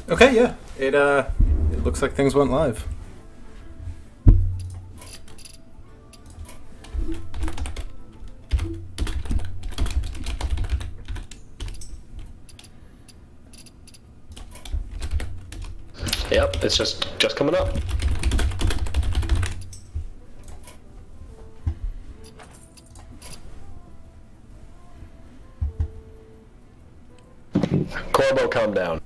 Okay, yeah. It looks like things went live. Yep, it's just coming up. Corbo, calm down.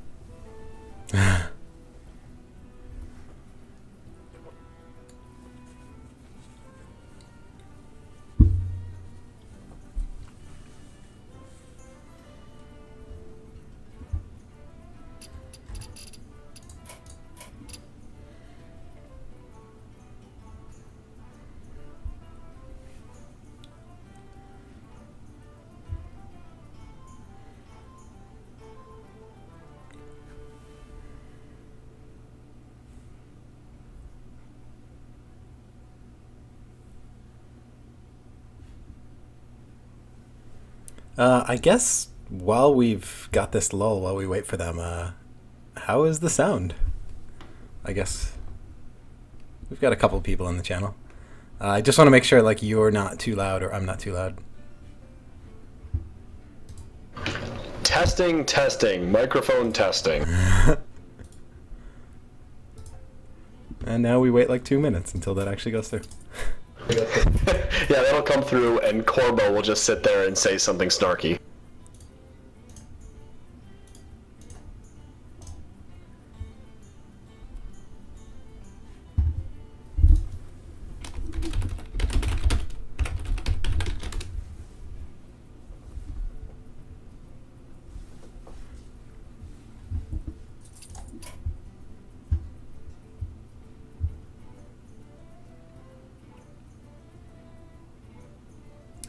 I guess while we've got this lull, while we wait for them, how is the sound? I guess we've got a couple people in the channel. I just want to make sure like you're not too loud or I'm not too loud. Testing, testing, microphone testing. And now we wait like 2 minutes until that actually goes through. Yeah, that'll come through, and Corbo will just sit there and say something snarky.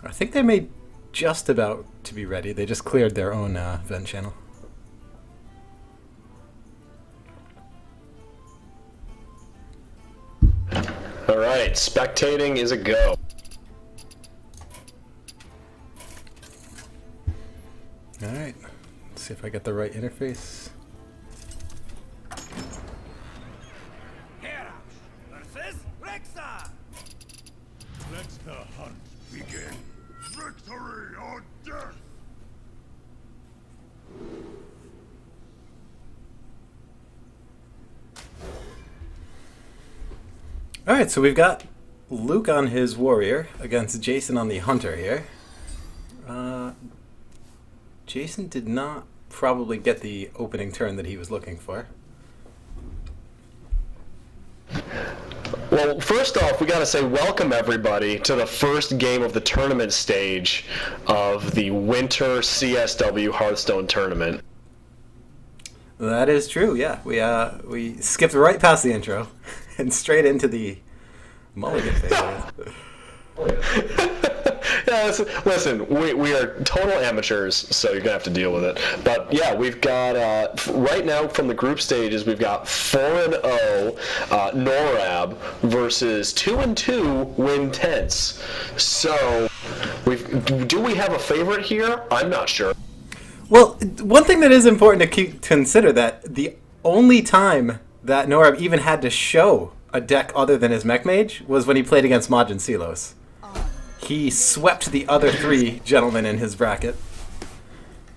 I think they may just about to be ready. They just cleared their own vent channel. All right, spectating is a go. All right, let's see if I get the right interface. Let the hunt begin. Victory or death! All right, so we've got Luke on his warrior against Jason on the hunter here. Jason did not probably get the opening turn that he was looking for. Well, first off, we gotta say welcome everybody to the first game of the tournament stage of the Winter CSW Hearthstone tournament. That is true. Yeah, we skipped right past the intro and straight into the mulligan phase. Yeah, listen, we are total amateurs, so you're gonna have to deal with it. But yeah, we've got right now from the group stages, we've got 4-0 Norrab versus 2-2 Wynntense. So, do we have a favorite here? I'm not sure. Well, one thing that is important to consider that the only time that Norrab even had to show a deck other than his Mech Mage was when he played against Majin Silos. He swept the other three gentlemen in his bracket.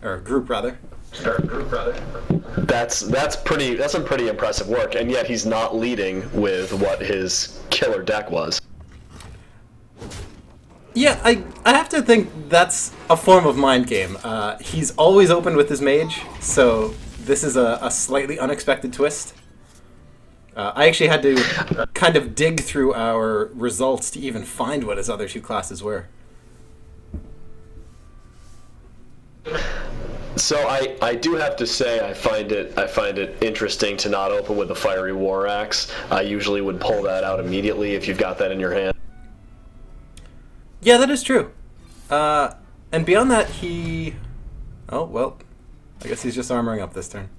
Or group, rather. That's some pretty impressive work, and yet he's not leading with what his killer deck was. Yeah, I have to think that's a form of mind game. He's always opened with his mage, so this is a slightly unexpected twist. I actually had to kind of dig through our results to even find what his other two classes were. So I do have to say I find it interesting to not open with the Fiery War Axe. I usually would pull that out immediately if you've got that in your hand. Yeah, that is true. And beyond that, he... Oh, well, I guess he's just armoring up this turn.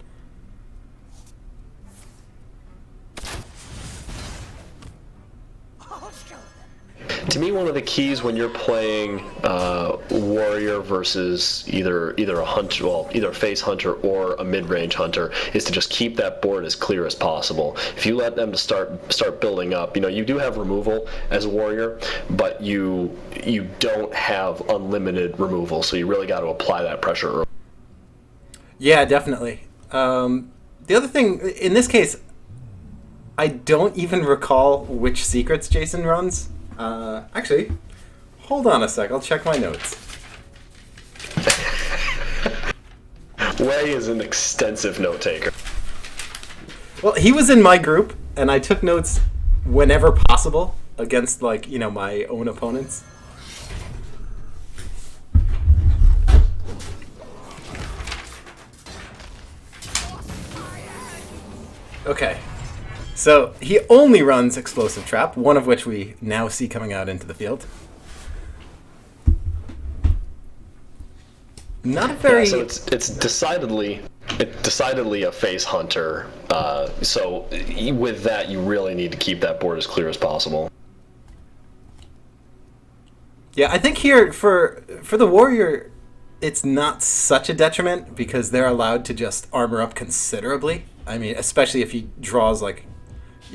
To me, one of the keys when you're playing warrior versus either a hunter, well, either a face hunter or a mid-range hunter, is to just keep that board as clear as possible. If you let them to start building up, you do have removal as a warrior, but you don't have unlimited removal, so you really got to apply that pressure early. Yeah, definitely. The other thing, in this case, I don't even recall which secrets Jason runs. Actually, hold on a sec. I'll check my notes. Way is an extensive note taker. Well, he was in my group, and I took notes whenever possible against, my own opponents. Okay. So he only runs Explosive Trap, one of which we now see coming out into the field. Not a very... Yeah, so it's decidedly a face hunter. So with that, you really need to keep that board as clear as possible. Yeah, I think here for the warrior, it's not such a detriment because they're allowed to just armor up considerably. I mean, especially if he draws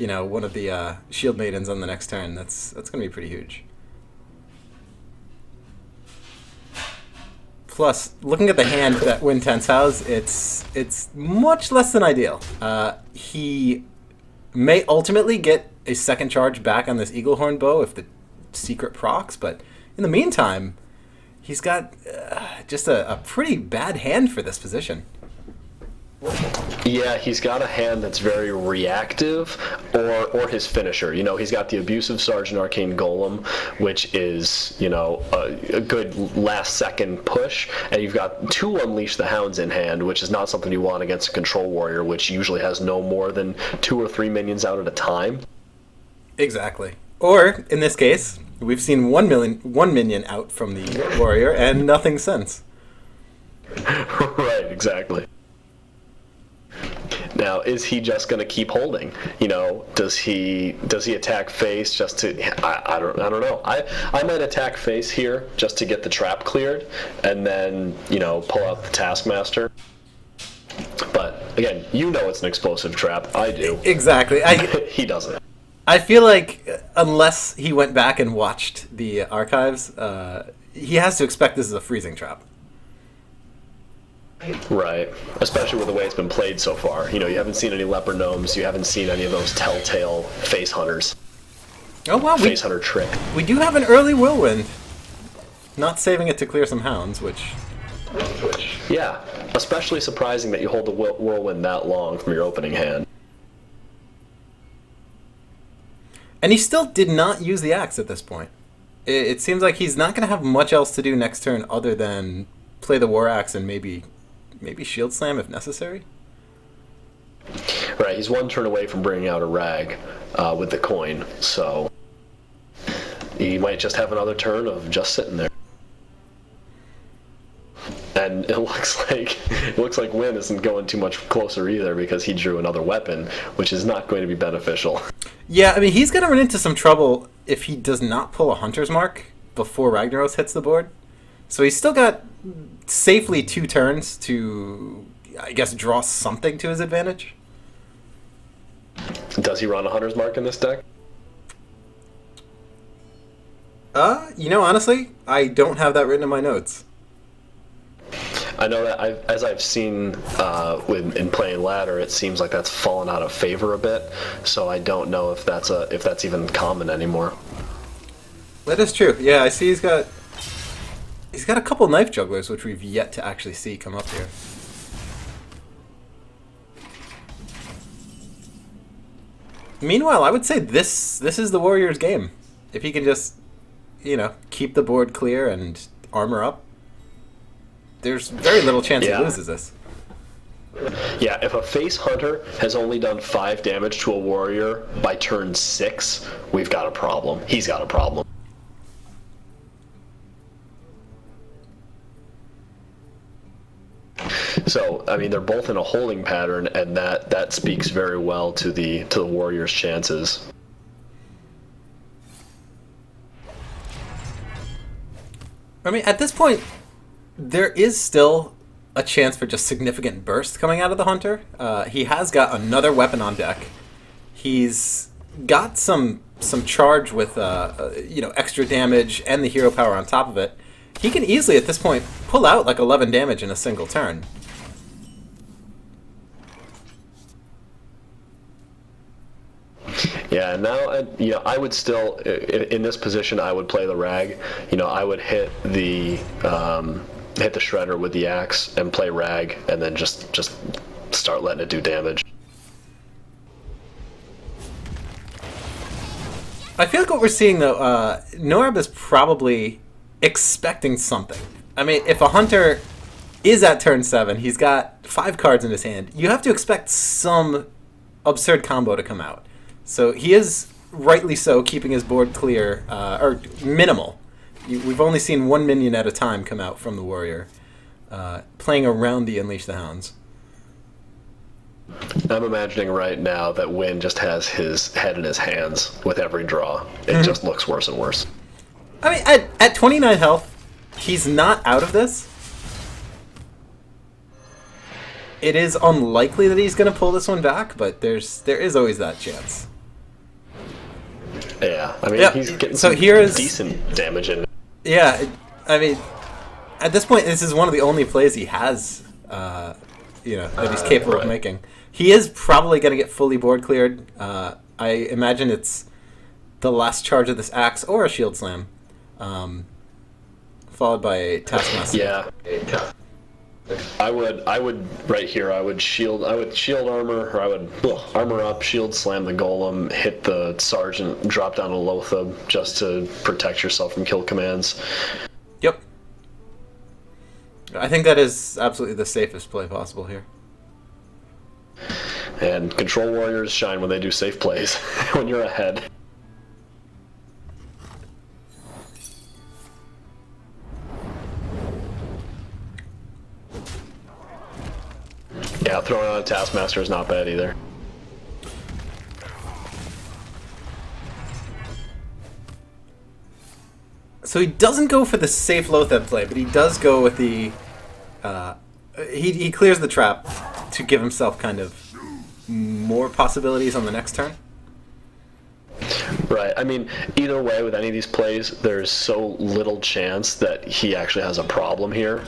one of the shield maidens on the next turn. That's going to be pretty huge. Plus, looking at the hand that Wynntense has, it's much less than ideal. He may ultimately get a second charge back on this Eaglehorn bow if the secret procs, but in the meantime, he's got just a pretty bad hand for this position. Yeah, he's got a hand that's very reactive, or his finisher. He's got the Abusive Sergeant Arcane Golem, which is, a good last-second push, and you've got 2 Unleash the Hounds in hand, which is not something you want against a Control Warrior, which usually has no more than 2 or 3 minions out at a time. Exactly. Or, in this case, we've seen one minion out from the Warrior, and nothing since. Right, exactly. Now, is he just going to keep holding? Does he attack face just to? I don't know. I might attack face here just to get the trap cleared, and then pull out the Taskmaster. But again, it's an explosive trap. I do. Exactly. He doesn't. I feel like unless he went back and watched the archives, he has to expect this is a freezing trap. Right, especially with the way it's been played so far. You haven't seen any leopard gnomes. You haven't seen any of those telltale face hunters. Oh wow, face hunter trick. We do have an early whirlwind. Not saving it to clear some hounds, which. Yeah, especially surprising that you hold the whirlwind that long from your opening hand. And he still did not use the axe at this point. It seems like he's not going to have much else to do next turn other than play the war axe and maybe shield slam if necessary. Right, he's 1 turn away from bringing out a rag with the coin, so he might just have another turn of just sitting there. And it looks like Wynn isn't going too much closer either because he drew another weapon, which is not going to be beneficial. Yeah, I mean, he's going to run into some trouble if he does not pull a Hunter's Mark before Ragnaros hits the board. So he's still got safely 2 turns to, I guess, draw something to his advantage. Does he run a Hunter's Mark in this deck? Honestly, I don't have that written in my notes. I know that as I've seen in playing ladder, it seems like that's fallen out of favor a bit. So I don't know if that's even common anymore. That is true. Yeah, I see he's got a couple knife jugglers, which we've yet to actually see come up here. Meanwhile, I would say this is the Warriors' game. If he can just, keep the board clear and armor up, there's very little chance he loses this. Yeah, if a face hunter has only done 5 damage to a warrior by turn 6, we've got a problem. He's got a problem. So, I mean, they're both in a holding pattern, and that speaks very well to the warrior's chances. I mean, at this point, there is still a chance for just significant burst coming out of the Hunter. He has got another weapon on deck. He's got some charge with extra damage and the hero power on top of it. He can easily at this point pull out like 11 damage in a single turn. Yeah, now I would still in this position I would play the rag. I would hit the shredder with the axe and play rag, and then just start letting it do damage. I feel like what we're seeing though, Norrab is probably expecting something. I mean, if a Hunter is at turn 7, he's got 5 cards in his hand. You have to expect some absurd combo to come out. So he is, rightly so, keeping his board clear, or minimal. We've only seen 1 minion at a time come out from the warrior, playing around the Unleash the Hounds. I'm imagining right now that Wynn just has his head in his hands with every draw. It just looks worse and worse. I mean, at 29 health, he's not out of this. It is unlikely that he's going to pull this one back, but there is always that chance. Yeah, I mean, he's getting some decent damage in. Yeah, I mean, at this point, this is one of the only plays he has, that he's capable of making. He is probably going to get fully board cleared. I imagine it's the last charge of this axe or a shield slam, followed by a taskmaster. Yeah. I would right here. I would shield armor, or I would armor up, shield slam the golem, hit the sergeant, drop down a Lothab just to protect yourself from kill commands. Yep. I think that is absolutely the safest play possible here. And control warriors shine when they do safe plays. When you're ahead. Yeah, throwing on a taskmaster is not bad either. So he doesn't go for the safe Lothab play, but he does go with the... He clears the trap to give himself kind of more possibilities on the next turn. Right. I mean, either way, with any of these plays, there's so little chance that he actually has a problem here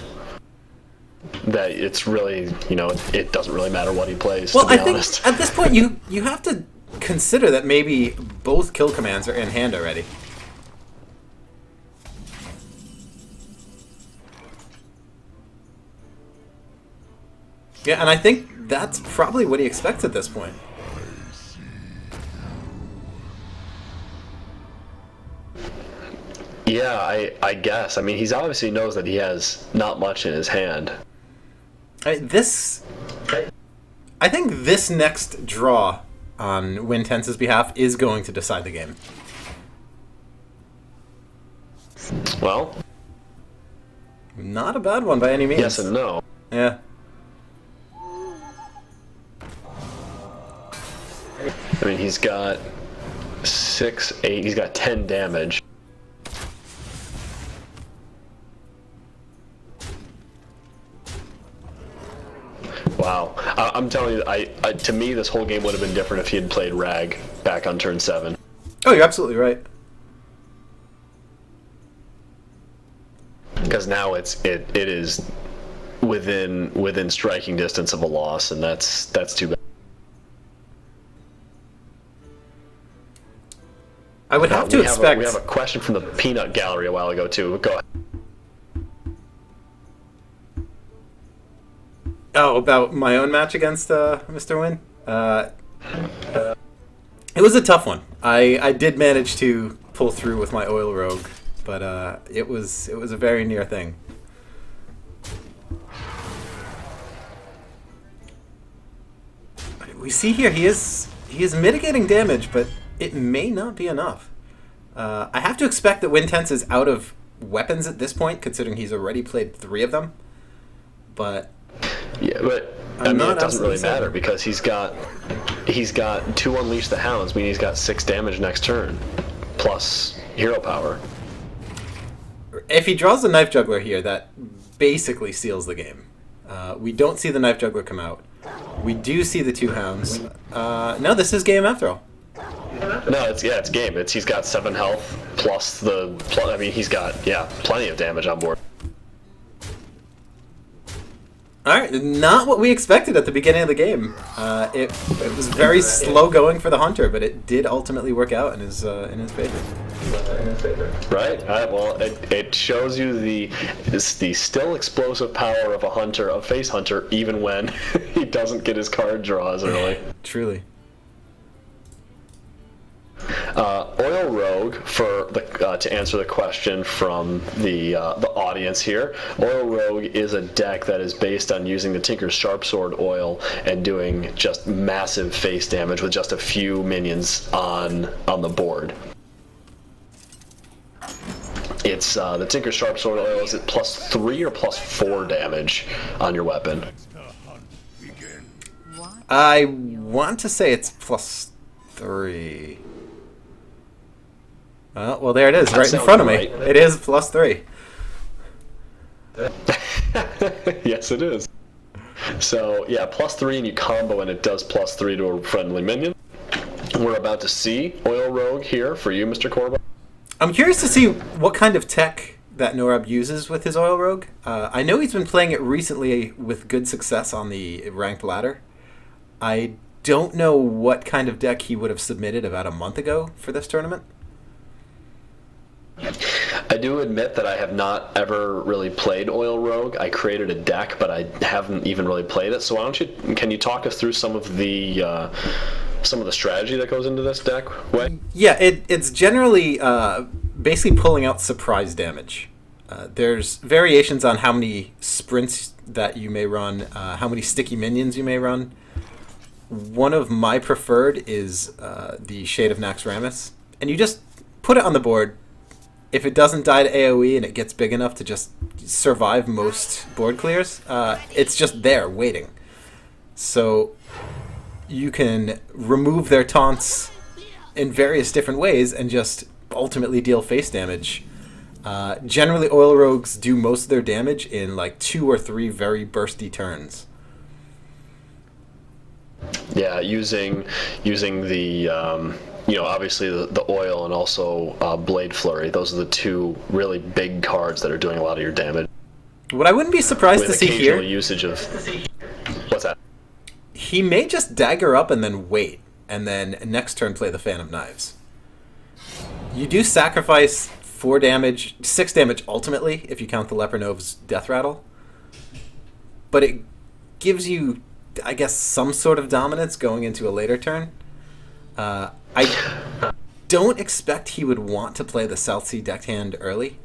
that it's really, it doesn't really matter what he plays, to be honest. Think at this point you have to consider that maybe both kill commands are in hand already. Yeah, and I think that's probably what he expects at this point. Yeah, I guess. I mean, he's obviously knows that he has not much in his hand. I think this next draw on Wynntense's behalf is going to decide the game. Well, not a bad one by any means. Yes and no. Yeah. I mean, he's got 6, 8, he's got 10 damage. Wow. I'm telling you, to me, this whole game would have been different if he had played Rag back on turn 7. Oh, you're absolutely right. Because now it is within striking distance of a loss, and that's too bad. I would have to expect... We have a question from the Peanut Gallery a while ago, too. Go ahead. Oh, about my own match against Mr. Wynn? It was a tough one. I did manage to pull through with my oil rogue, but it was a very near thing. We see here he is mitigating damage, but it may not be enough. I have to expect that Wynntense is out of weapons at this point, considering he's already played 3 of them. But yeah, but I mean, it doesn't really matter because he's got 2 Unleash the Hounds, meaning he's got 6 damage next turn, plus hero power. If he draws the Knife Juggler here, that basically seals the game. We don't see the Knife Juggler come out. We do see the 2 Hounds. No, this is game after all. No, it's game. He's got 7 health plus I mean, he's got plenty of damage on board. All right, not what we expected at the beginning of the game. It was very slow going for the Hunter, but it did ultimately work out in his favor. Right. Well, it shows you the still explosive power of a face hunter, even when he doesn't get his card draws early. Truly. Oil Rogue, to answer the question from the audience here, Oil Rogue is a deck that is based on using the Tinker's Sharpsword oil and doing just massive face damage with just a few minions on the board. It's the Tinker's Sharpsword oil is at +3 or +4 damage on your weapon. I want to say it's +3. Well, there it is, right in front of me. Right. It is +3. Yes, it is. So, yeah, +3, and you combo, and it does +3 to a friendly minion. We're about to see Oil Rogue here for you, Mr. Corba. I'm curious to see what kind of tech that Norrab uses with his Oil Rogue. I know he's been playing it recently with good success on the ranked ladder. I don't know what kind of deck he would have submitted about a month ago for this tournament. I do admit that I have not ever really played Oil Rogue. I created a deck, but I haven't even really played it. So can you talk us through some of the strategy that goes into this deck, Way? Yeah, it's generally basically pulling out surprise damage. There's variations on how many sprints that you may run, how many sticky minions you may run. One of my preferred is the Shade of Naxxramas, and you just put it on the board. If it doesn't die to AoE and it gets big enough to just survive most board clears, it's just there waiting. So you can remove their taunts in various different ways and just ultimately deal face damage. Generally, Oil Rogues do most of their damage in like 2 or 3 very bursty turns. Yeah, using the obviously the oil and also Blade Flurry. Those are the 2 really big cards that are doing a lot of your damage. What I wouldn't be surprised to see here, occasional usage of what's that? He may just dagger up and then wait, and then next turn play the Fan of Knives. You do sacrifice 4 damage, 6 damage ultimately, if you count the Lepernove's Death Rattle. But it gives you, I guess, some sort of dominance going into a later turn. I don't expect he would want to play the South Sea decked hand early.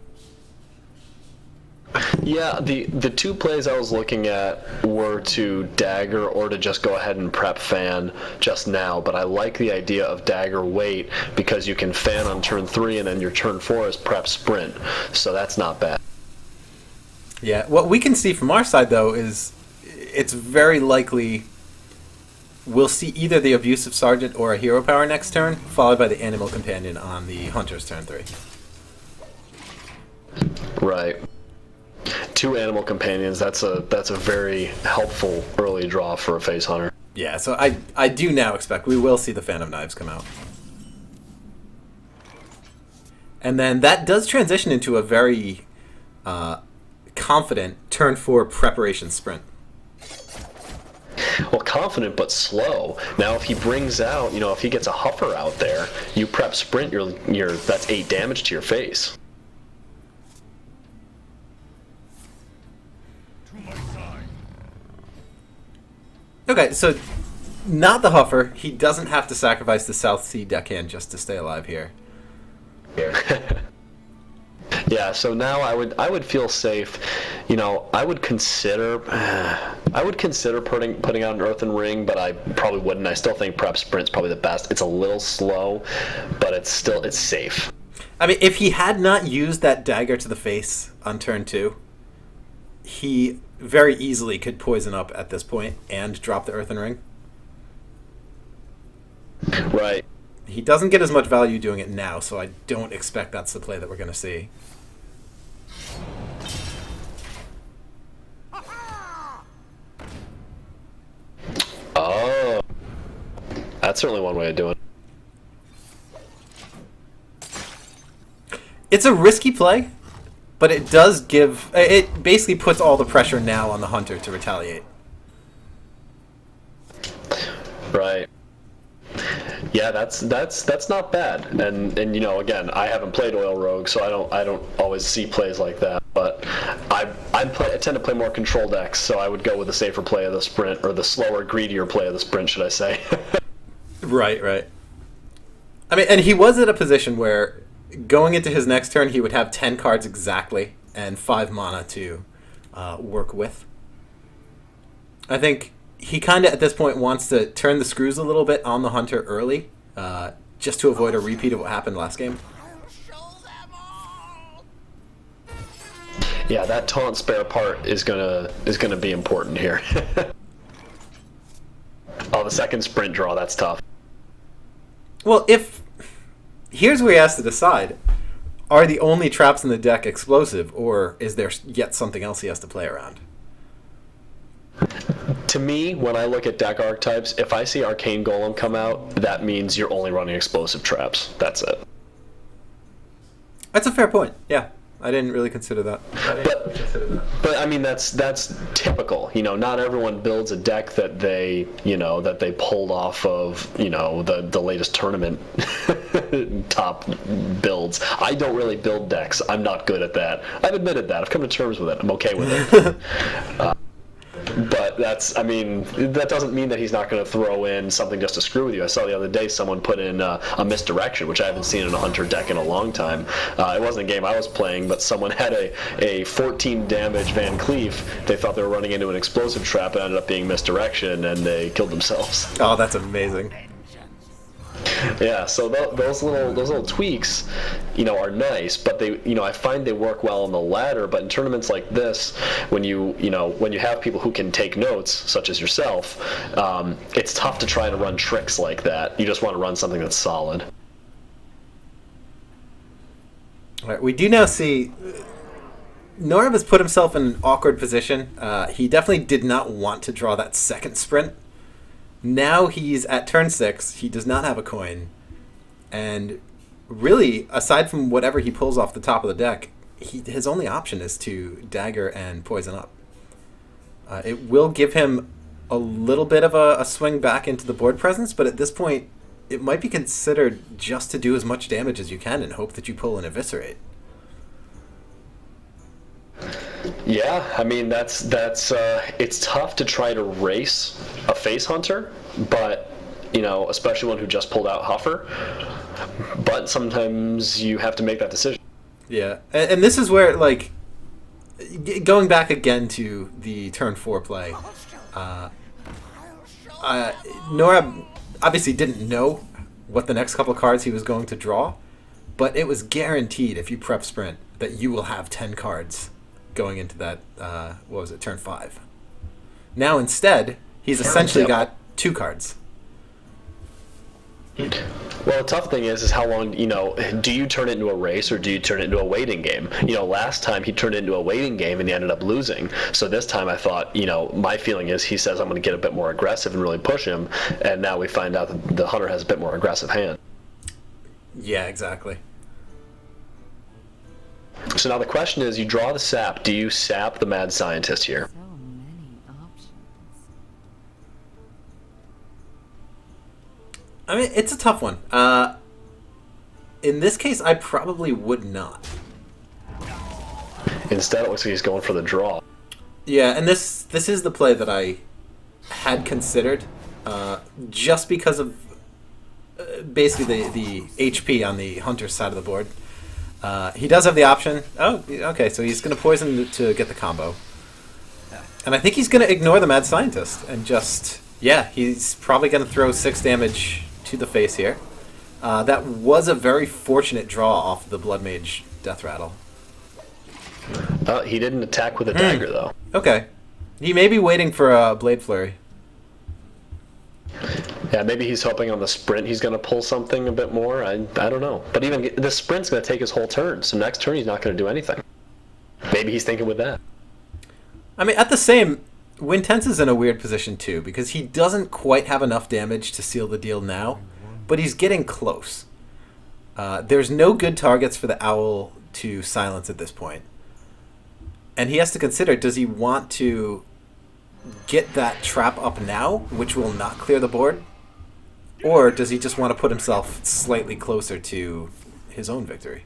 Yeah, the 2 plays I was looking at were to dagger or to just go ahead and prep fan just now, but I like the idea of dagger wait because you can fan on turn 3 and then your turn 4 is prep sprint, so that's not bad. Yeah, what we can see from our side though is it's very likely we'll see either the Abusive Sergeant or a Hero Power next turn, followed by the Animal Companion on the Hunter's turn 3. Right. 2 Animal Companions, that's a very helpful early draw for a face hunter. Yeah, so I do now expect we will see the Fan of Knives come out. And then that does transition into a very confident turn 4 preparation sprint. Well, confident but slow. Now, if he brings out, if he gets a Huffer out there, you prep sprint, that's 8 damage to your face. Okay, so not the Huffer. He doesn't have to sacrifice the South Sea deckhand just to stay alive here. Yeah, so now I would feel safe. I would consider putting out an Earthen Ring, but I probably wouldn't. I still think prep sprint's probably the best. It's a little slow, but it's safe. I mean, if he had not used that dagger to the face on turn 2, he very easily could poison up at this point and drop the Earthen Ring. Right. He doesn't get as much value doing it now, so I don't expect that's the play that we're going to see. that's certainly one way of doing it. It's a risky play, but it does give... It basically puts all the pressure now on the hunter to retaliate. Right. Yeah, that's not bad. And you know, again, I haven't played Oil Rogue, so I don't always see plays like that. But I tend to play more control decks, so I would go with the safer play of the sprint, or the slower, greedier play of the sprint, should I say? Right. I mean, and he was at a position where going into his next turn, he would have 10 cards exactly and 5 mana to work with. I think he kind of, at this point, wants to turn the screws a little bit on the hunter early, just to avoid a repeat of what happened last game. Yeah, that taunt spare part is gonna be important here. Oh, the second sprint draw, that's tough. Well, here's where he has to decide. Are the only traps in the deck explosive, or is there yet something else he has to play around? To me, when I look at deck archetypes, if I see Arcane Golem come out, that means you're only running explosive traps. That's it. That's a fair point, yeah. I didn't really consider that. But I mean, that's typical. You know, not everyone builds a deck that they pulled off of, you know, the latest tournament top builds. I don't really build decks. I'm not good at that. I've admitted that. I've come to terms with it. I'm okay with it. But that doesn't mean that he's not going to throw in something just to screw with you. I saw the other day someone put in a misdirection, which I haven't seen in a hunter deck in a long time. It wasn't a game I was playing, but someone had a 14 damage Van Cleef. They thought they were running into an explosive trap, and ended up being misdirection, and they killed themselves. Oh, that's amazing. Yeah, so those little tweaks, you know, are nice, but they, you know, I find they work well on the ladder. But in tournaments like this, when you have people who can take notes, such as yourself, it's tough to try to run tricks like that. You just want to run something that's solid. All right, we do now see Norrab has put himself in an awkward position. He definitely did not want to draw that second sprint. Now he's at turn 6. He does not have a coin. And really, aside from whatever he pulls off the top of the deck, his only option is to dagger and poison up. It will give him a little bit of a swing back into the board presence, but at this point, it might be considered just to do as much damage as you can and hope that you pull an Eviscerate. Yeah, I mean that's it's tough to try to race a face hunter, but you know, especially one who just pulled out Huffer. But sometimes you have to make that decision. Yeah, and this is where, like, going back again to the turn 4 play, Norrab obviously didn't know what the next couple of cards he was going to draw, but it was guaranteed if you prep sprint that you will have 10 cards going into that, turn 5. Now instead, he's essentially got 2 cards. Well, the tough thing is how long, you know, do you turn it into a race or do you turn it into a waiting game? You know, last time he turned it into a waiting game and he ended up losing. So this time I thought, you know, my feeling is he says I'm going to get a bit more aggressive and really push him, and now we find out that the hunter has a bit more aggressive hand. Yeah, exactly. So now the question is, you draw the sap. Do you sap the mad scientist here? So many options. I mean, it's a tough one. In this case, I probably would not. Instead, it looks like he's going for the draw. Yeah, and this is the play that I had considered, just because of basically the HP on the hunter's side of the board. He does have the option. Oh, okay, so he's going to poison to get the combo. And I think he's going to ignore the Mad Scientist and just... Yeah, he's probably going to throw 6 damage to the face here. That was a very fortunate draw off the Blood Mage Death Rattle. He didn't attack with a dagger, though. Okay. He may be waiting for a Blade Flurry. Yeah, maybe he's hoping on the sprint he's going to pull something a bit more. I don't know. But even the sprint's going to take his whole turn, so next turn he's not going to do anything. Maybe he's thinking with that. I mean, at the same, Wynntense is in a weird position too, because he doesn't quite have enough damage to seal the deal now, but he's getting close. There's no good targets for the Owl to silence at this point. And he has to consider, does he want to get that trap up now, which will not clear the board? Or does he just want to put himself slightly closer to his own victory?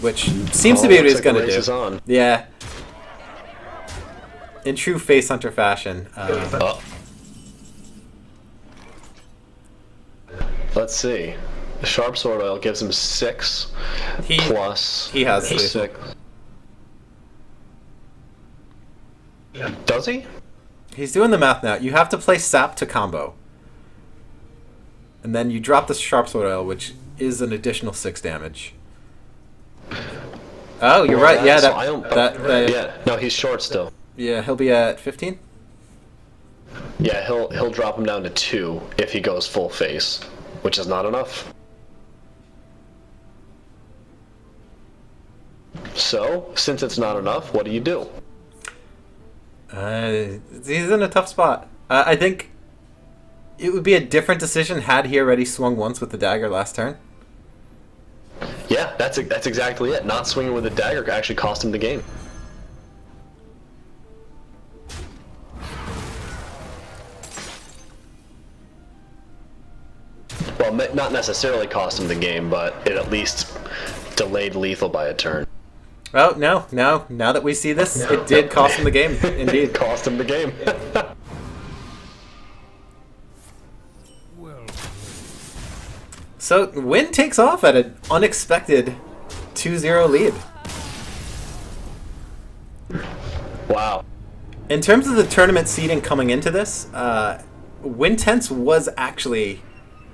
Which seems to be what he's going to do. On. Yeah. In true Face Hunter fashion. Let's see. The Sharp Sword Oil gives him 6 plus he has 6. Does he? He's doing the math now. You have to play Sap to combo. And then you drop the Sharp Sword Oil, which is an additional 6 damage. Oh, you're right. Yeah, yeah. No, he's short still. Yeah, he'll be at 15? Yeah, he'll drop him down to 2 if he goes full face, which is not enough. So, since it's not enough, what do you do? He's in a tough spot. I think it would be a different decision had he already swung once with the dagger last turn. Yeah, that's exactly it. Not swinging with a dagger actually cost him the game. Well, not necessarily cost him the game, but it at least delayed lethal by a turn. Oh, no. Now that we see this, it did cost him the game. Indeed. It cost him the game. So, Wynn takes off at an unexpected 2-0 lead. Wow. In terms of the tournament seeding coming into this, Wynntense was actually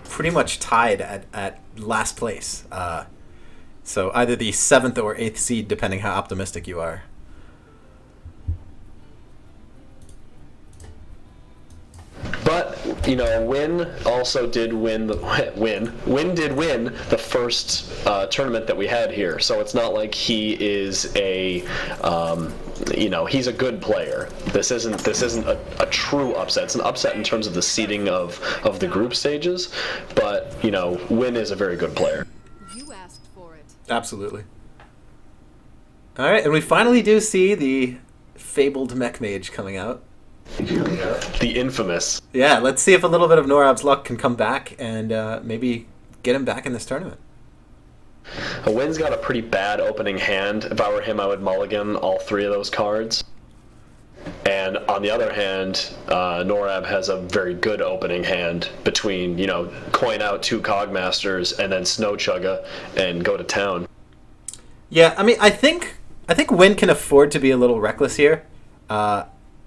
pretty much tied at last place. So either the 7th or 8th seed, depending how optimistic you are. But, you know, Wynn also did win Wynn did win the first tournament that we had here. So it's not like he is a he's a good player. This isn't a true upset. It's an upset in terms of the seeding of the group stages, but, you know, Wynn is a very good player. You asked for it. Absolutely. All right, and we finally do see the fabled mech mage coming out. The infamous. Yeah, let's see if a little bit of Norrab's luck can come back and maybe get him back in this tournament. Wynn's got a pretty bad opening hand. If I were him, I would mulligan all 3 of those cards. And on the other hand, Norrab has a very good opening hand between, you know, coin out 2 Cogmasters and then Snow Chugga and go to town. Yeah, I mean, I think Wynn can afford to be a little reckless here.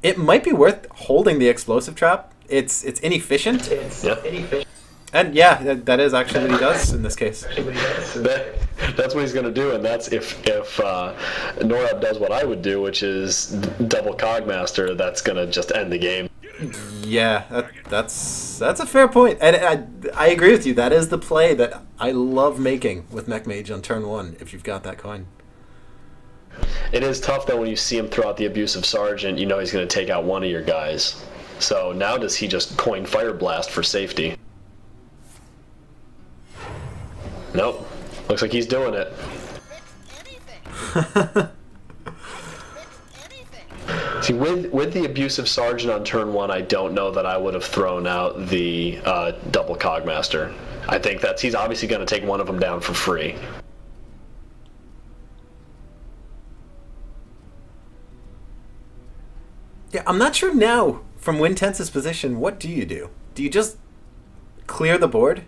It might be worth holding the explosive trap. It's inefficient. And yeah, that is actually what he does in this case. That's what he's going to do, and that's if Norrab does what I would do, which is double Cogmaster, that's going to just end the game. Yeah, that's a fair point. And I agree with you. That is the play that I love making with Mech Mage on turn 1, if you've got that coin. It is tough, though, when you see him throw out the Abusive Sergeant, you know he's going to take out one of your guys. So now does he just coin Fire Blast for safety? Nope. Looks like he's doing it. See, with the Abusive Sergeant on turn 1, I don't know that I would have thrown out the double Cogmaster. I think he's obviously going to take one of them down for free. Yeah, I'm not sure now, from Wynntense's position, what do you do? Do you just clear the board?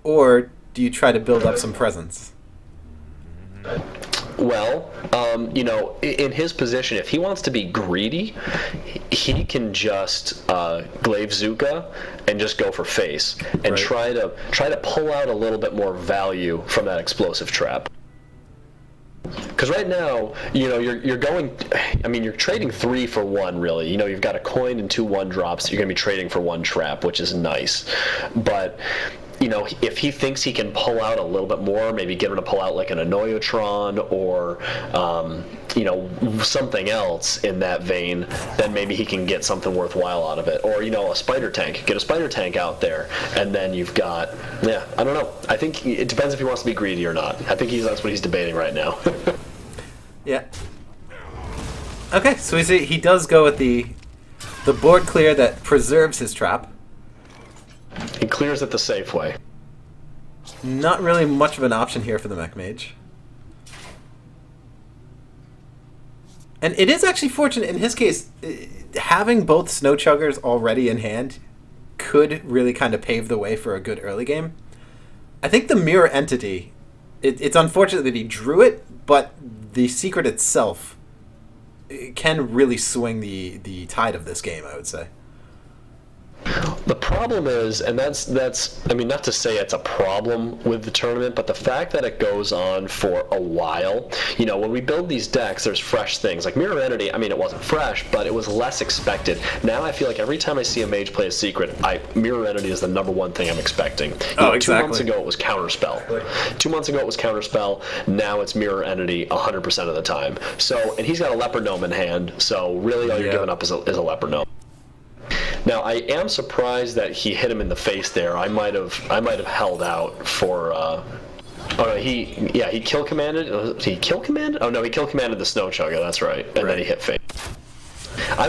Or do you try to build up some presence? Well, you know, in his position, if he wants to be greedy, he can just glaive Zuka and just go for face and try to pull out a little bit more value from that explosive trap. Because right now, you know, you're trading 3 for 1, really. You know, you've got a coin and 2 1-drops. You're going to be trading for 1 trap, which is nice. But if he thinks he can pull out a little bit more, maybe get him to pull out like an Annoyotron or, something else in that vein, then maybe he can get something worthwhile out of it. Or, a spider tank. Get a spider tank out there, and then you've got, I don't know. I think it depends if he wants to be greedy or not. I think that's what he's debating right now. Yeah. Okay, so he does go with the board clear that preserves his trap. He clears it the safe way. Not really much of an option here for the Mech Mage. And it is actually fortunate in his case, having both Snow Chuggers already in hand could really kind of pave the way for a good early game. I think the Mirror Entity, it's unfortunate that he drew it, but the secret itself can really swing the tide of this game, I would say. The problem is, and that's not to say it's a problem with the tournament, but the fact that it goes on for a while. When we build these decks, there's fresh things. Like Mirror Entity, it wasn't fresh, but it was less expected. Now I feel like every time I see a mage play a secret, Mirror Entity is the number one thing I'm expecting. Exactly. 2 months ago it was Counterspell. 2 months ago it was Counterspell. Now it's Mirror Entity 100% of the time. So, and he's got a Leopard Gnome in hand, so really all you're giving up is a Leopard Gnome. Now, I am surprised that he hit him in the face there. I might have held out for. Oh no, he kill commanded. Did he kill commanded? Oh no, he kill commanded the Snow Chugga. That's right, and then he hit face. I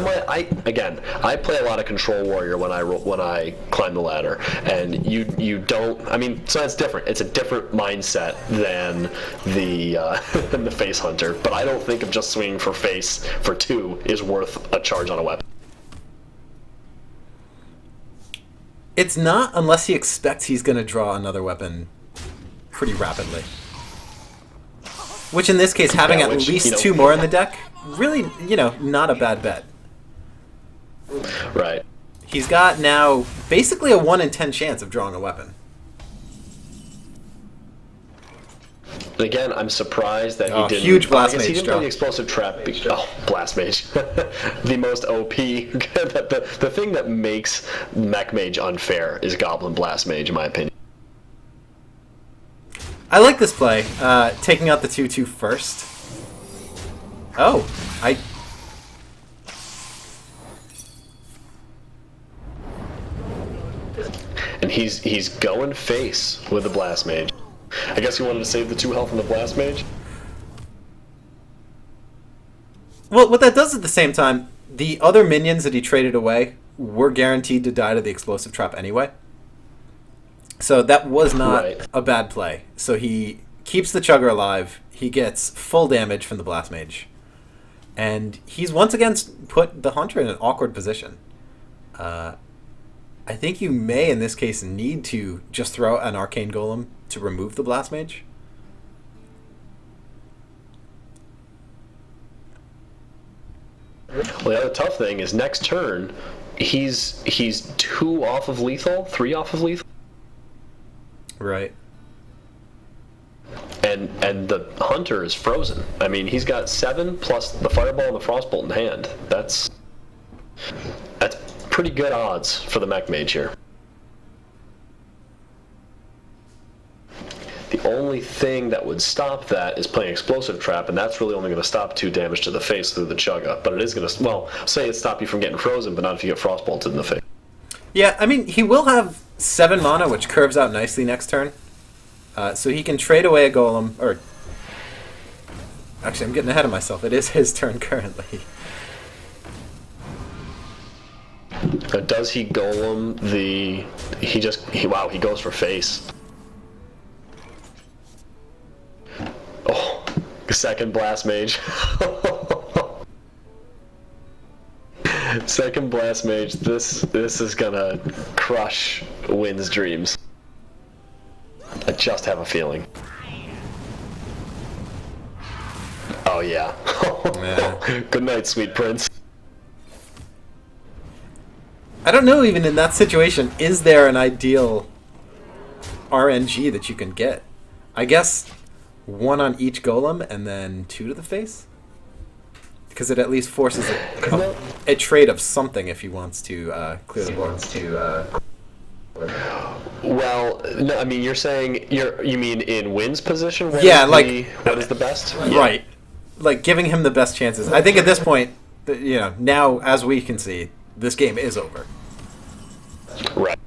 play a lot of Control Warrior when I climb the ladder, and you don't. So that's different. It's a different mindset than the Face Hunter. But I don't think of just swinging for face for 2 is worth a charge on a weapon. It's not unless he expects he's going to draw another weapon pretty rapidly. Which in this case, having at least 2 more in the deck, really, not a bad bet. Right. He's got now basically a 1 in 10 chance of drawing a weapon. Again, I'm surprised that he didn't. Huge Blast Mage he didn't draw. play the Explosive Trap. Blast Mage. The most OP. The thing that makes Mech Mage unfair is Goblin Blast Mage, in my opinion. I like this play, taking out the 2/2 first. And he's going face with the Blast Mage. I guess he wanted to save the 2 health on the Blast Mage. Well, what that does at the same time, the other minions that he traded away were guaranteed to die to the Explosive Trap anyway. So that was not a bad play. So he keeps the Chugger alive. He gets full damage from the Blast Mage. And he's once again put the Hunter in an awkward position. I think you may, in this case, need to just throw an Arcane Golem to remove the Blast Mage. Well, the other tough thing is next turn, he's 2 off of lethal, 3 off of lethal. Right. And the Hunter is frozen. He's got 7 plus the Fireball and the Frostbolt in hand. That's pretty good odds for the Mech Mage here. The only thing that would stop that is playing Explosive Trap, and that's really only going to stop 2 damage to the face through the Chugga. But it is going to, say it stop you from getting frozen, but not if you get Frostbolted in the face. Yeah, he will have 7 mana, which curves out nicely next turn. So he can trade away a Golem, or... Actually, I'm getting ahead of myself. It is his turn currently. Does he Golem the... He goes for face. Oh, second Blast Mage. Second Blast Mage. This is gonna crush Wynn's dreams. I just have a feeling. Oh yeah. Good night, sweet prince. I don't know, even in that situation, is there an ideal RNG that you can get? I guess 1 on each Golem and then 2 to the face? Because it at least forces a trade of something if he wants to clear the board. Well, no, I mean, you're saying you mean in Wynn's position? Yeah, what is the best? Yeah. Right. Like, giving him the best chances. I think at this point, now, as we can see, this game is over. Right.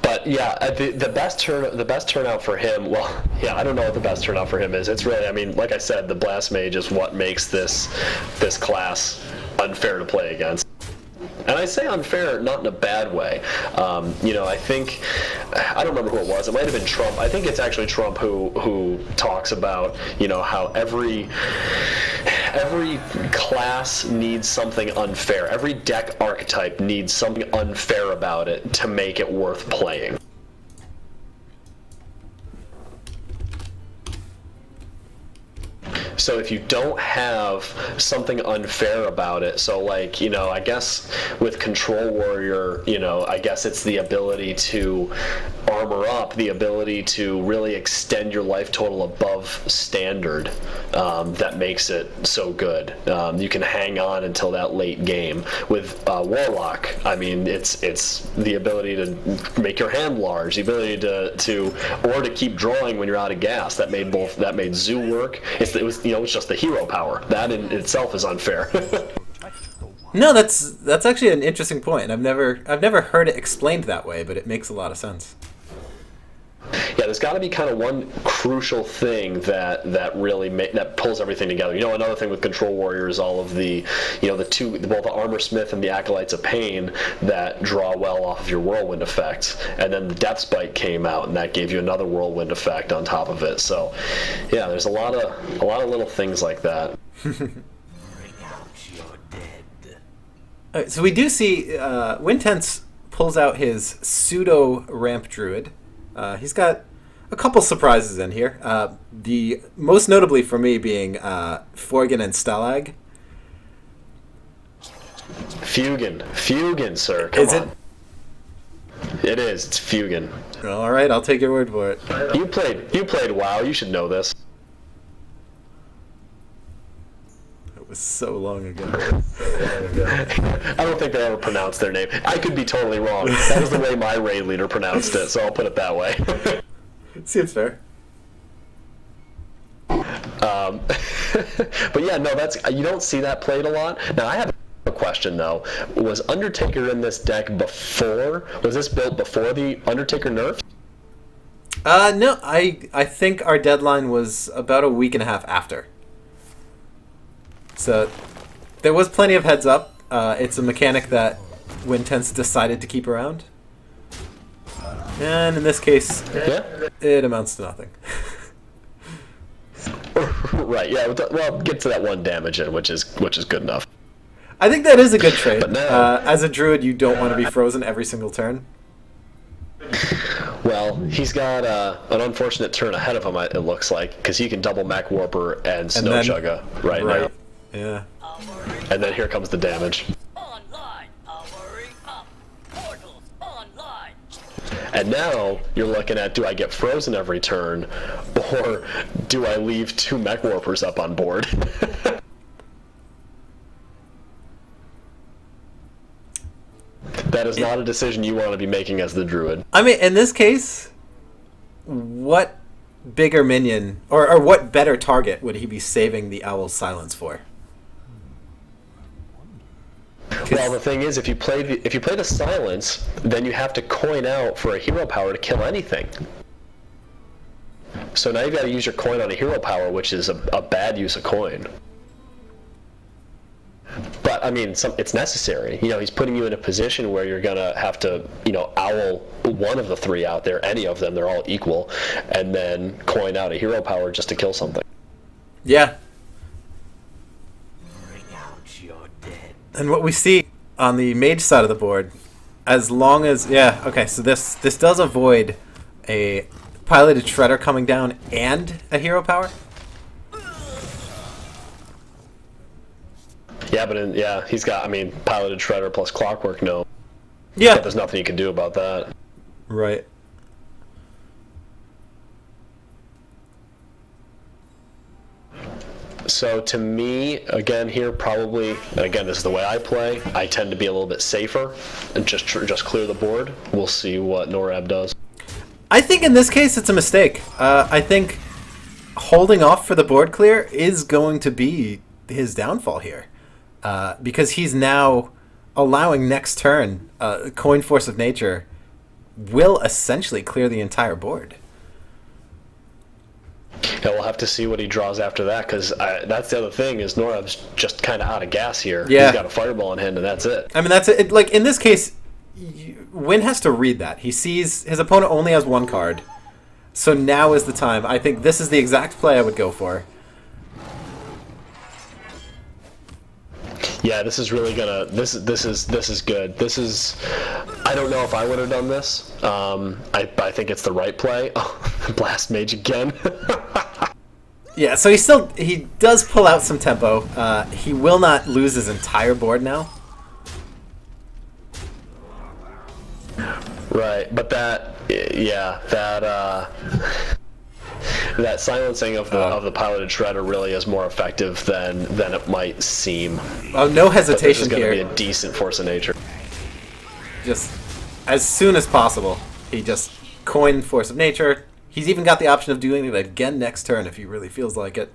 But yeah, the best turnout for him. Well, yeah, I don't know what the best turnout for him is. It's really, I mean, like I said, the Blast Mage is what makes this class unfair to play against. And I say unfair not in a bad way. I think, I don't remember who it was. It might have been Trump. I think it's actually Trump who talks about, how every class needs something unfair. Every deck archetype needs something unfair about it to make it worth playing. So if you don't have something unfair about it, so like, I guess with Control Warrior, I guess it's the ability to armor up, the ability to really extend your life total above standard, that makes it so good. You can hang on until that late game. With Warlock, I mean, it's the ability to make your hand large, the ability to keep drawing when you're out of gas. That made Zoo work. It's just the hero power. That in itself is unfair. No, that's actually an interesting point. I've never heard it explained that way, but it makes a lot of sense. Yeah, there's got to be kind of one crucial thing that really that pulls everything together. Another thing with Control Warrior is all of the, both the Armor Smith and the Acolytes of Pain that draw well off of your Whirlwind effect, and then the Death Spike came out, and that gave you another Whirlwind effect on top of it. So, yeah, there's a lot of little things like that. All right, so we do see Wynntense pulls out his pseudo ramp druid. He's got a couple surprises in here. The most notably for me being Forgan and Stalag. Fugan, sir. Come is on. it? It is. It's Fugan. All right, I'll take your word for it. You played WoW. You should know this. It was so long ago. I don't think they ever pronounced their name. I could be totally wrong. That was the way my raid leader pronounced it, so I'll put it that way. Seems fair. But yeah, no, you don't see that played a lot. Now I have a question though. Was Undertaker in this deck before? Was this built before the Undertaker nerf? No, I think our deadline was about a week and a half after. So there was plenty of heads up. It's a mechanic that Wynntense decided to keep around. And in this case, it amounts to nothing. Right, yeah, well, get to that one damage in, which is good enough. I think that is a good trade. But now, as a druid, you don't want to be frozen every single turn. Well, he's got an unfortunate turn ahead of him, it looks like, because he can double Mac Warper and Snow Chugga right now. Yeah. And then here comes the damage. Online, powering up. Portals online. And now you're looking at, do I get frozen every turn, or do I leave 2 Mech Warpers up on board? That is not a decision you want to be making as the druid. I mean, in this case, what bigger minion, or what better target would he be saving the Owl's Silence for? Well, the thing is, if you play the Silence, then you have to coin out for a hero power to kill anything. So now you've got to use your coin on a hero power, which is a bad use of coin. But I mean, it's necessary. He's putting you in a position where you're gonna have to, owl one of the 3 out there, any of them, they're all equal, and then coin out a hero power just to kill something. Yeah. And what we see on the mage side of the board, as long as so this does avoid a piloted shredder coming down and a hero power. Yeah, but he's got, piloted shredder plus clockwork, no. Yeah. But there's nothing you can do about that. Right. So to me, again here, probably, again, this is the way I play. I tend to be a little bit safer and just clear the board. We'll see what Norrab does. I think in this case it's a mistake. I think holding off for the board clear is going to be his downfall here. Because he's now allowing next turn, Coin Force of Nature will essentially clear the entire board. Yeah, we'll have to see what he draws after that, because that's the other thing, is Norrab's just kind of out of gas here. Yeah. He's got a fireball in hand, and that's it. I mean, that's it. Like, in this case, Wynn has to read that. He sees his opponent only has one card. So now is the time. I think this is the exact play I would go for. Yeah, this is really gonna. This is good. This is. I don't know if I would have done this. I think it's the right play. Oh, Blast Mage again. Yeah, so he does pull out some tempo. He will not lose his entire board now. Right, but that that silencing of the piloted shredder really is more effective than it might seem. Oh, no hesitation this is going to here. be a decent force of nature. Just as soon as possible, he just coined Force of Nature. He's even got the option of doing it again next turn if he really feels like it.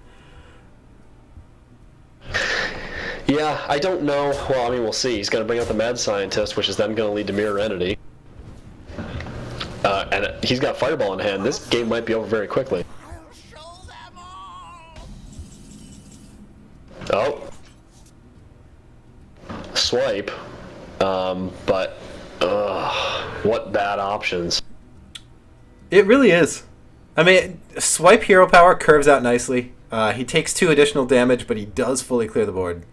Yeah, I don't know. Well, I mean, we'll see. He's going to bring out the Mad Scientist, which is then going to lead to Mirror Entity. And he's got Fireball in hand. This game might be over very quickly. I'll show them all. Oh. Swipe. But, what bad options. It really is. I mean, Swipe Hero Power curves out nicely. He takes 2 additional damage, but he does fully clear the board.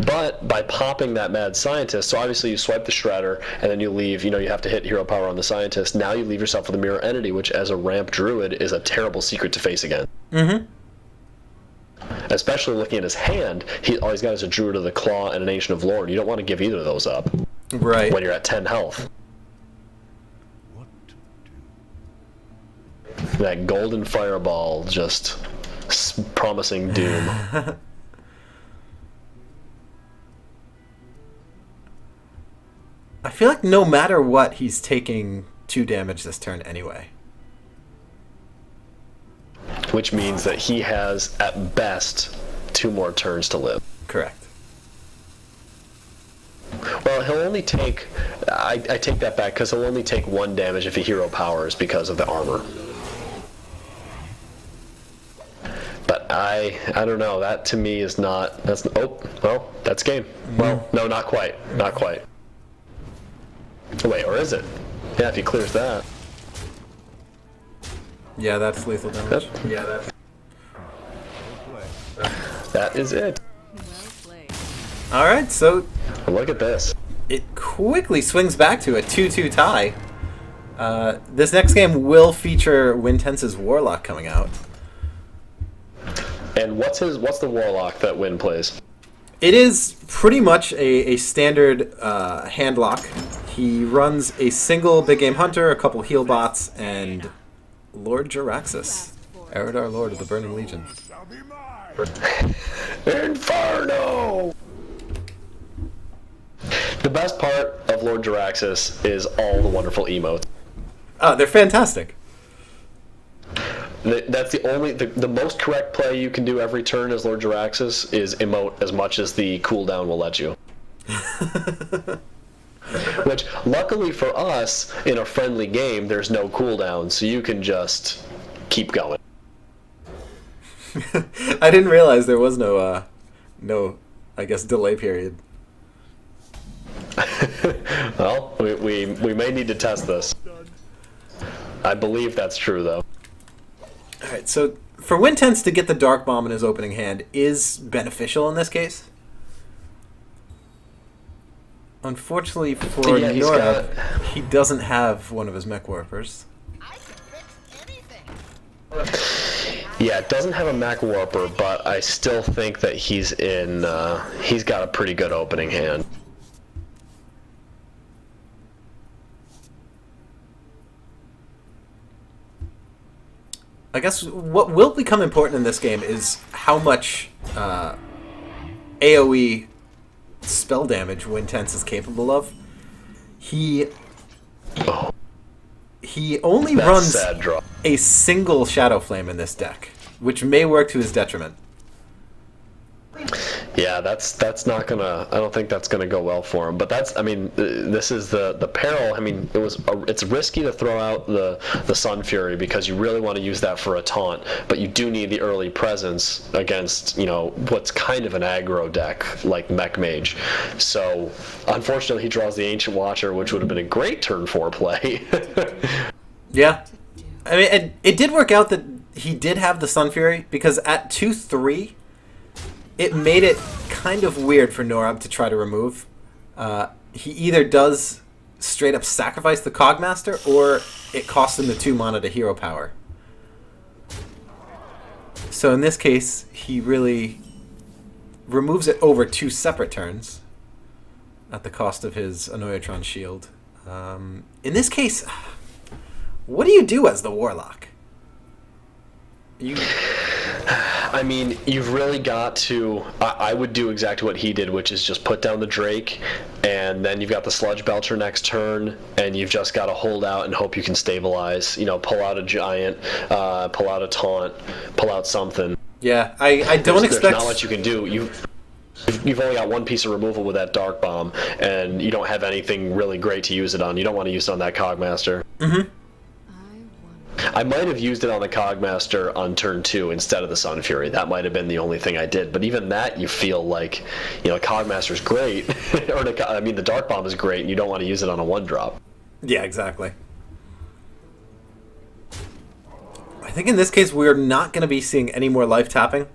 But by popping that Mad Scientist, so obviously you swipe the Shredder, and then you leave, you have to hit Hero Power on the Scientist. Now you leave yourself with a Mirror Entity, which as a ramp Druid is a terrible secret to face again. Mm-hmm. Especially looking at his hand, all he's got is a Druid of the Claw and an Ancient of Lore. You don't want to give either of those up. Right. When you're at 10 health. What to do? That golden fireball just promising doom. I feel like no matter what, he's taking 2 damage this turn anyway. Which means that he has, at best, 2 more turns to live. Correct. Well, he'll only take... I take that back, because he'll only take 1 damage if he Hero Powers because of the armor. But I don't know. That, to me, is not... Oh, well, that's game. Well, no, not quite. Not quite. Wait, or is it? Yeah, if he clears that. Yeah, that's lethal damage. That is it. Well played. Alright, so Look at this. it quickly swings back to a 2-2 tie. This next game will feature Wynntense's Warlock coming out. And what's the Warlock that Wynn plays? It is pretty much a standard hand lock. He runs a single Big Game Hunter, a couple heal bots, and Lord Jaraxxus, Eridar Lord of the Burning Legion. Shall be mine. Inferno! The best part of Lord Jaraxxus is all the wonderful emotes. Oh, they're fantastic. That's the most correct play you can do every turn as Lord Jaraxxus is emote as much as the cooldown will let you. Which, luckily for us, in a friendly game, there's no cooldown, so you can just keep going. I didn't realize there was no, I guess, delay period. Well, we may need to test this. I believe that's true, though. Alright, so for Wynntense to get the Dark Bomb in his opening hand is beneficial in this case. Unfortunately for Yeah, Norrab, he doesn't have one of his Mech Warpers. I can fix anything. Yeah, it doesn't have a Mech Warper, but I still think that he's got a pretty good opening hand. I guess what will become important in this game is how much AoE spell damage Wynntense is capable of. He only That's runs sad draw. a single Shadow Flame in this deck, which may work to his detriment. Yeah, that's not gonna. I don't think that's gonna go well for him. But that's. I mean, this is the peril. I mean, it's risky to throw out the Sun Fury because you really want to use that for a taunt. But you do need the early presence against what's kind of an aggro deck like Mech Mage. So unfortunately, he draws the Ancient Watcher, which would have been a great turn 4 play. Yeah, I mean, it did work out that he did have the Sun Fury because at 2/3. It made it kind of weird for Norrab to try to remove. He either does straight up sacrifice the Cogmaster, or it costs him the 2 mana to hero power. So in this case, he really removes it over 2 separate turns at the cost of his Annoyatron shield. In this case, what do you do as the Warlock? I mean, you've really got to. I would do exactly what he did, which is just put down the Drake, and then you've got the Sludge Belcher next turn, and you've just got to hold out and hope you can stabilize. Pull out a Giant, pull out a Taunt, pull out something. Yeah, I don't expect. There's not much you can do. You've only got 1 piece of removal with that Dark Bomb, and you don't have anything really great to use it on. You don't want to use it on that Cogmaster. Mm-hmm. I might have used it on the Cogmaster on turn 2 instead of the Sun Fury. That might have been the only thing I did. But even that, you feel like, Cogmaster's great, the Dark Bomb is great, and you don't want to use it on a 1-drop. Yeah, exactly. I think in this case, we're not going to be seeing any more life tapping.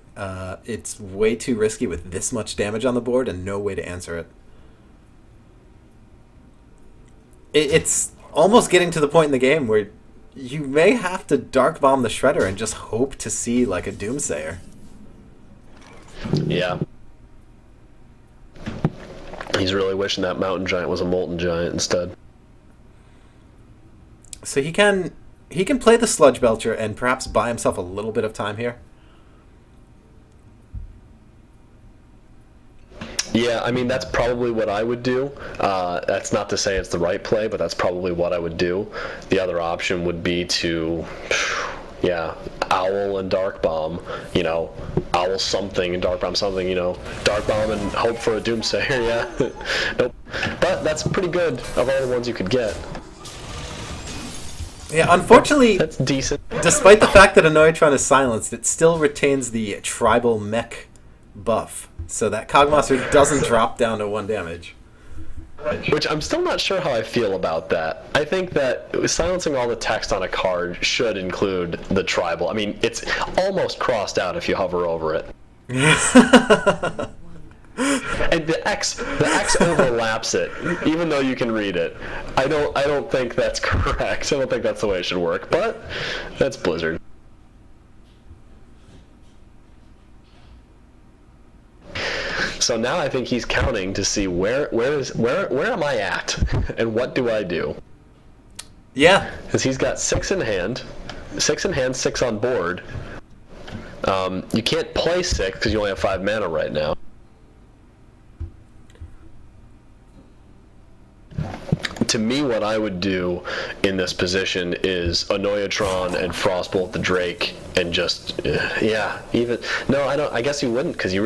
It's way too risky with this much damage on the board and no way to answer it. It's almost getting to the point in the game where you may have to Dark Bomb the Shredder and just hope to see like a Doomsayer. Yeah. He's really wishing that Mountain Giant was a Molten Giant instead. So he can play the Sludge Belcher and perhaps buy himself a little bit of time here. Yeah, I mean, that's probably what I would do. That's not to say it's the right play, but that's probably what I would do. The other option would be to, Owl and Dark Bomb, Owl something and Dark Bomb something, Dark Bomb and hope for a Doomsayer, yeah. Nope. But that's pretty good of all the ones you could get. Yeah, unfortunately, That's decent. despite the fact that Annoyatron is silenced, it still retains the Tribal Mech buff. So that Cogmaster doesn't drop down to 1 damage. Which I'm still not sure how I feel about that. I think that silencing all the text on a card should include the tribal. I mean, it's almost crossed out if you hover over it. And the X overlaps it, even though you can read it. I don't think that's correct. I don't think that's the way it should work, but that's Blizzard. So now I think he's counting to see where am I at, and what do I do? Yeah. Because he's got 6 in hand, 6 on board. You can't play 6 because you only have 5 mana right now. To me, what I would do in this position is Annoyatron and Frostbolt the Drake, and just no, I don't. I guess you wouldn't, because you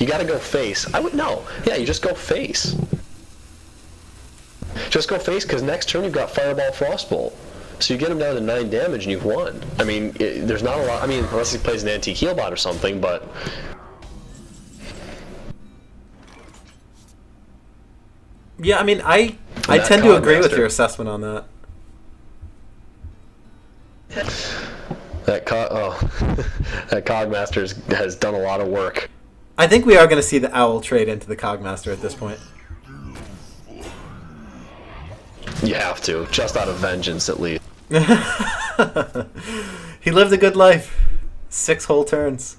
got to go face. I would no. Yeah, you just go face. Just go face, because next turn you've got Fireball Frostbolt. So you get him down to 9 damage and you've won. I mean, there's not a lot. I mean, unless he plays an Antique Healbot or something, but. Yeah, I mean, I tend to agree with your assessment on that. That Cogmaster has done a lot of work. I think we are going to see the Owl trade into the Cogmaster at this point. You have to, just out of vengeance at least. He lived a good life. 6 whole turns.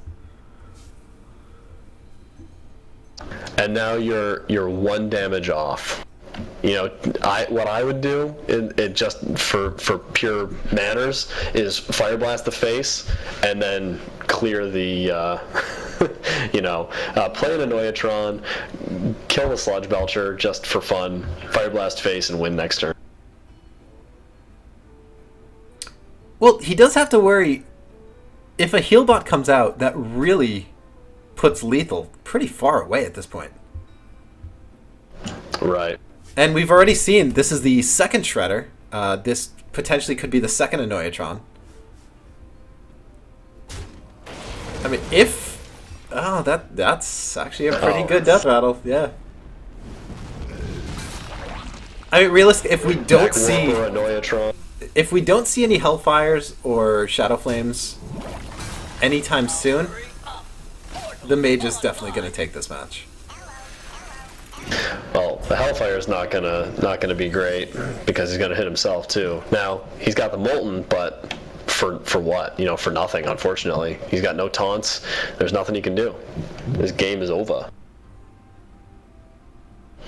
And now you're 1 damage off. what I would do, it just for pure manners, is fire blast the face and then clear the, play an Annoyatron, kill the Sludge Belcher just for fun, fire blast face, and win next turn. Well, he does have to worry if a heal bot comes out that really puts lethal pretty far away at this point. Right. And we've already seen this is the second Shredder. This potentially could be the second Annoyatron. I mean, that's actually a pretty good death rattle, yeah. I mean, realistic. If we don't see any Hellfires or Shadow Flames anytime soon, the Mage is definitely going to take this match. Well, the Hellfire is not gonna be great because he's gonna hit himself too. Now he's got the Molten, but for what? For nothing. Unfortunately, he's got no taunts. There's nothing he can do. His game is over.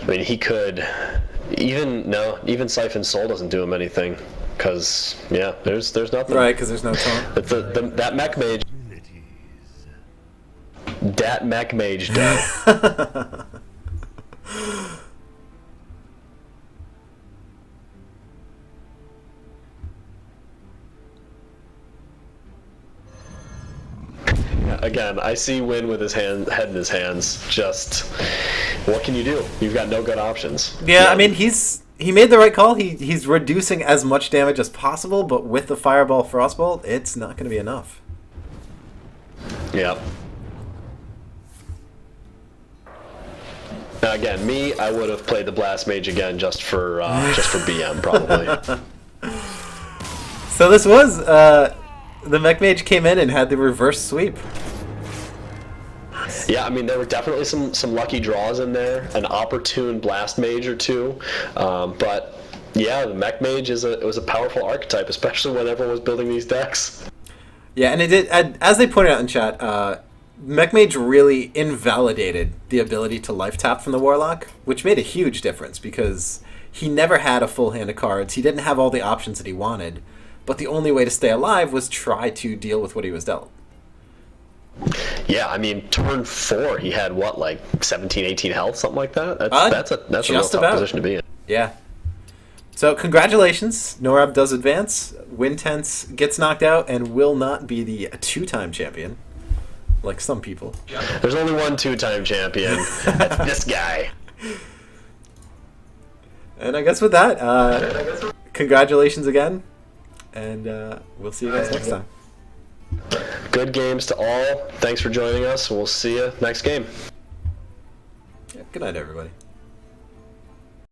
I mean, he could even Siphon Soul doesn't do him anything because there's nothing. Right, because there's no taunt. That Mech Mage. Dat Mech Mage does. Again, I see Wynn with his head in his hands. Just, what can you do? You've got no good options. Yeah, I mean, he made the right call. He's reducing as much damage as possible, but with the Fireball Frostbolt, it's not going to be enough. Yep. Now again, I would have played the Blast Mage again just for BM probably. So this was the Mech Mage came in and had the reverse sweep. Yeah, I mean there were definitely some lucky draws in there, an opportune Blast Mage or two, but yeah, the Mech Mage was a powerful archetype, especially when everyone was building these decks. Yeah, and it did, as they pointed out in chat. Mech Mage really invalidated the ability to life tap from the Warlock, which made a huge difference because he never had a full hand of cards. He didn't have all the options that he wanted, but the only way to stay alive was try to deal with what he was dealt. Yeah, I mean, turn 4, he had what, like 17, 18 health, something like that? That's a real tough position to be in. Yeah. So congratulations, Norrab does advance. Wynntense gets knocked out and will not be the 2-time champion. Like some people. There's only one 2-time champion. That's this guy. And I guess with that, congratulations again. And we'll see you guys next time. Good games to all. Thanks for joining us. We'll see you next game. Yeah, good night, everybody.